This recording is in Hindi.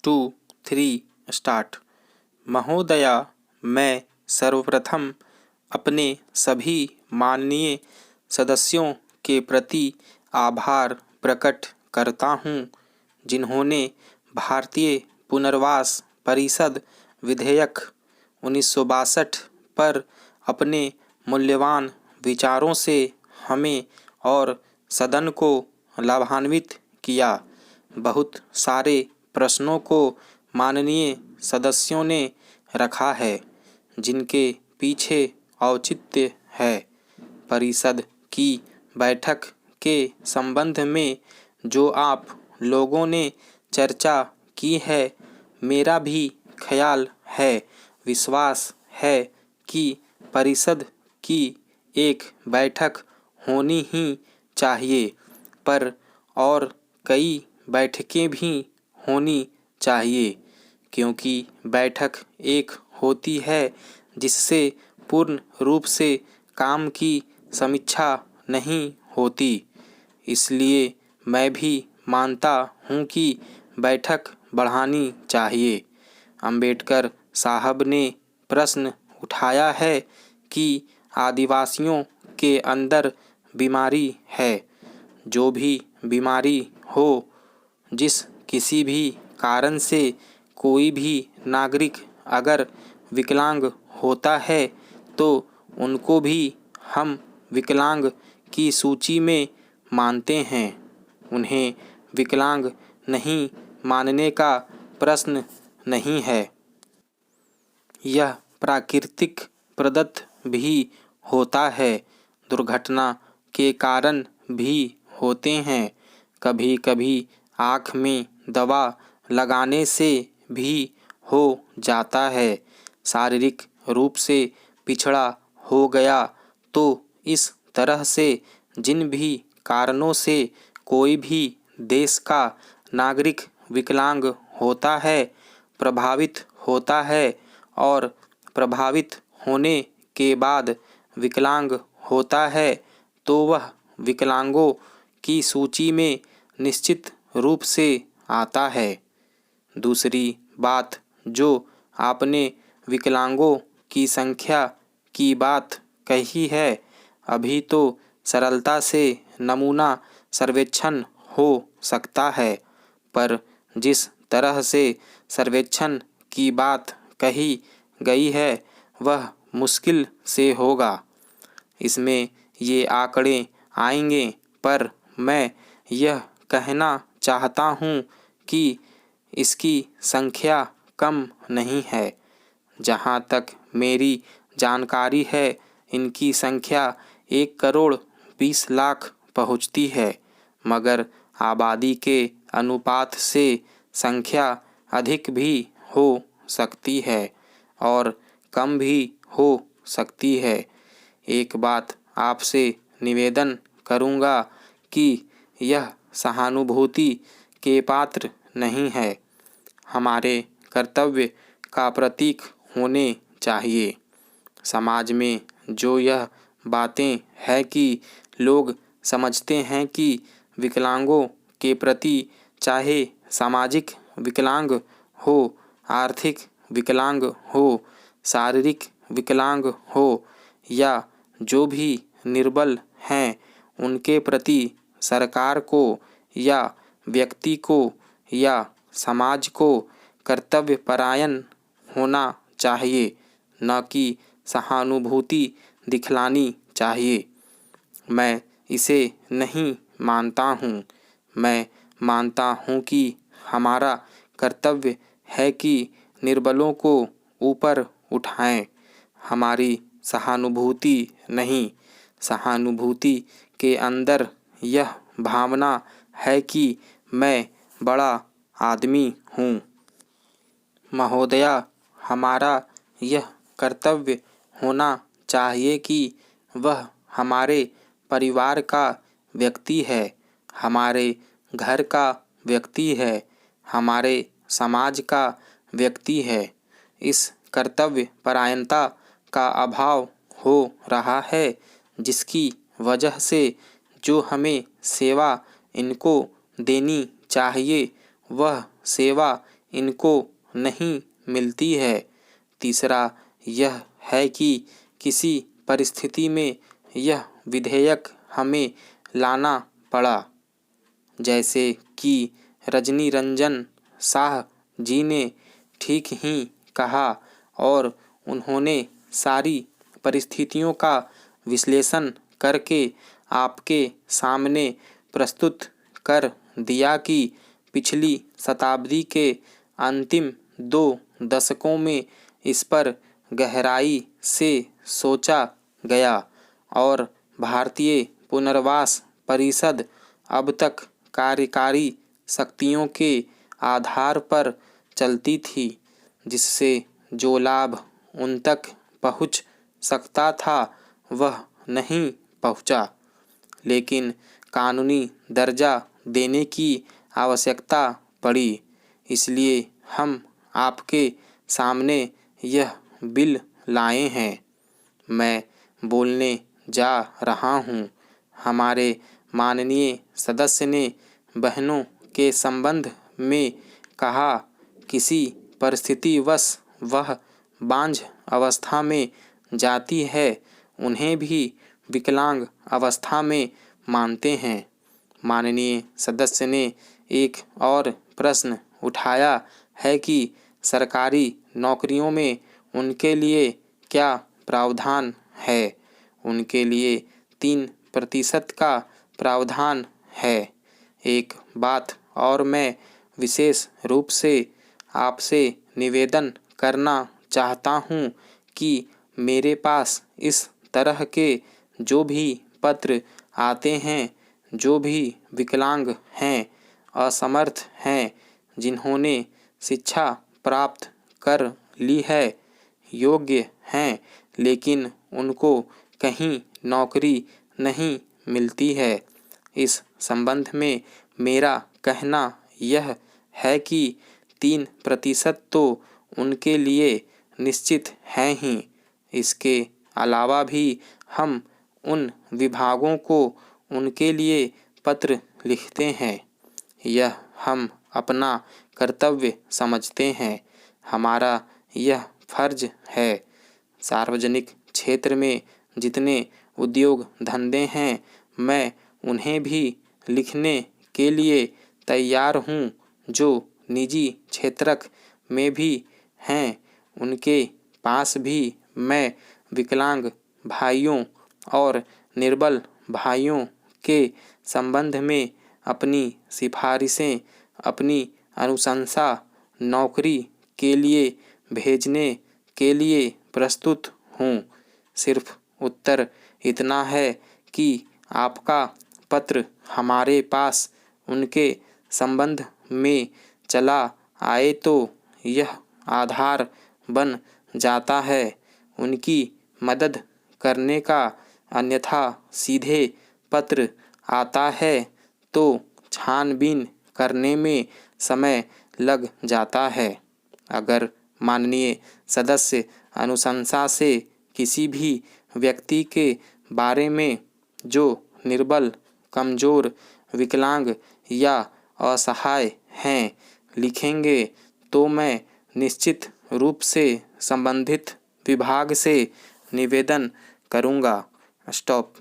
2, 3 स्टार्ट। महोदया, मैं सर्वप्रथम अपने सभी माननीय सदस्यों के प्रति आभार प्रकट करता हूँ, जिन्होंने भारतीय पुनर्वास परिषद विधेयक 1962 पर अपने मूल्यवान विचारों से हमें और सदन को लाभान्वित किया। बहुत सारे प्रश्नों को माननीय सदस्यों ने रखा है, जिनके पीछे औचित्य है। परिषद की बैठक के संबंध में जो आप लोगों ने चर्चा की है, मेरा भी ख्याल है, विश्वास है कि परिषद की एक बैठक होनी ही चाहिए, पर और कई बैठकें भी होनी चाहिए, क्योंकि बैठक एक होती है जिससे पूर्ण रूप से काम की समीक्षा नहीं होती। इसलिए मैं भी मानता हूँ कि बैठक बढ़ानी चाहिए। अंबेडकर साहब ने प्रश्न उठाया है कि आदिवासियों के अंदर बीमारी है। जो भी बीमारी हो, जिस किसी भी कारण से कोई भी नागरिक अगर विकलांग होता है, तो उनको भी हम विकलांग की सूची में मानते हैं। उन्हें विकलांग नहीं मानने का प्रश्न नहीं है। यह प्राकृतिक प्रदत्त भी होता है, दुर्घटना के कारण भी होते हैं। कभी कभी आँख में दवा लगाने से भी हो जाता है। शारीरिक रूप से पिछड़ा हो गया तो इस तरह से जिन भी कारणों से कोई भी देश का नागरिक विकलांग होता है, प्रभावित होता है और प्रभावित होने के बाद विकलांग होता है, तो वह विकलांगों की सूची में निश्चित रूप से आता है। दूसरी बात जो आपने विकलांगों की संख्या की बात कही है, अभी तो सरलता से नमूना सर्वेक्षण हो सकता है, पर जिस तरह से सर्वेक्षण की बात कही गई है, वह मुश्किल से होगा। इसमें ये आंकड़े आएंगे, पर मैं यह कहना चाहता हूँ कि इसकी संख्या कम नहीं है। जहाँ तक मेरी जानकारी है, इनकी संख्या 1,20,00,000 पहुँचती है, मगर आबादी के अनुपात से संख्या अधिक भी हो सकती है और कम भी हो सकती है। एक बात आपसे निवेदन करूँगा कि यह सहानुभूति के पात्र नहीं है, हमारे कर्तव्य का प्रतीक होने चाहिए। समाज में जो यह बातें हैं कि लोग समझते हैं कि विकलांगों के प्रति, चाहे सामाजिक विकलांग हो, आर्थिक विकलांग हो, शारीरिक विकलांग हो या जो भी निर्बल हैं, उनके प्रति सरकार को या व्यक्ति को या समाज को कर्तव्यपरायण होना चाहिए, न कि सहानुभूति दिखलानी चाहिए। मैं इसे नहीं मानता हूँ। मैं मानता हूँ कि हमारा कर्तव्य है कि निर्बलों को ऊपर उठाएं। हमारी सहानुभूति नहीं, सहानुभूति के अंदर यह भावना है कि मैं बड़ा आदमी हूँ। महोदया, हमारा यह कर्तव्य होना चाहिए कि वह हमारे परिवार का व्यक्ति है, हमारे घर का व्यक्ति है, हमारे समाज का व्यक्ति है। इस कर्तव्य परायणता का अभाव हो रहा है, जिसकी वजह से जो हमें सेवा इनको देनी चाहिए, वह सेवा इनको नहीं मिलती है। तीसरा यह है कि किसी परिस्थिति में यह विधेयक हमें लाना पड़ा, जैसे कि रजनी रंजन शाह जी ने ठीक ही कहा और उन्होंने सारी परिस्थितियों का विश्लेषण करके आपके सामने प्रस्तुत कर दिया कि पिछली शताब्दी के अंतिम 2 दशकों में इस पर गहराई से सोचा गया और भारतीय पुनर्वास परिषद अब तक कार्यकारी शक्तियों के आधार पर चलती थी, जिससे जो लाभ उन तक पहुंच सकता था वह नहीं पहुंचा। लेकिन कानूनी दर्जा देने की आवश्यकता पड़ी, इसलिए हम आपके सामने यह बिल लाए हैं। मैं बोलने जा रहा हूँ। हमारे माननीय सदस्य ने बहनों के संबंध में कहा, किसी परिस्थितिवश वह बांझ अवस्था में जाती है, उन्हें भी विकलांग अवस्था में मानते हैं। माननीय सदस्य ने एक और प्रश्न उठाया है कि सरकारी नौकरियों में उनके लिए क्या प्रावधान है। उनके लिए 3% का प्रावधान है। एक बात और मैं विशेष रूप से आपसे निवेदन करना चाहता हूँ कि मेरे पास इस तरह के जो भी पत्र आते हैं, जो भी विकलांग हैं, असमर्थ हैं, जिन्होंने शिक्षा प्राप्त कर ली है, योग्य हैं, लेकिन उनको कहीं नौकरी नहीं मिलती है, इस संबंध में मेरा कहना यह है कि 3% तो उनके लिए निश्चित है ही। इसके अलावा भी हम उन विभागों को उनके लिए पत्र लिखते हैं। यह हम अपना कर्तव्य समझते हैं। हमारा यह फर्ज है। सार्वजनिक क्षेत्र में जितने उद्योग धंधे हैं, मैं उन्हें भी लिखने के लिए तैयार हूँ। जो निजी क्षेत्रक में भी हैं, उनके पास भी मैं विकलांग भाइयों और निर्बल भाइयों के संबंध में अपनी सिफारिशें, अपनी अनुशंसा नौकरी के लिए भेजने के लिए प्रस्तुत हूँ। सिर्फ उत्तर इतना है कि आपका पत्र हमारे पास उनके संबंध में चला आए तो यह आधार बन जाता है उनकी मदद करने का। अन्यथा सीधे पत्र आता है तो छानबीन करने में समय लग जाता है। अगर माननीय सदस्य अनुशंसा से किसी भी व्यक्ति के बारे में जो निर्बल, कमजोर, विकलांग या असहाय हैं लिखेंगे, तो मैं निश्चित रूप से संबंधित विभाग से निवेदन करूँगा। स्टॉप।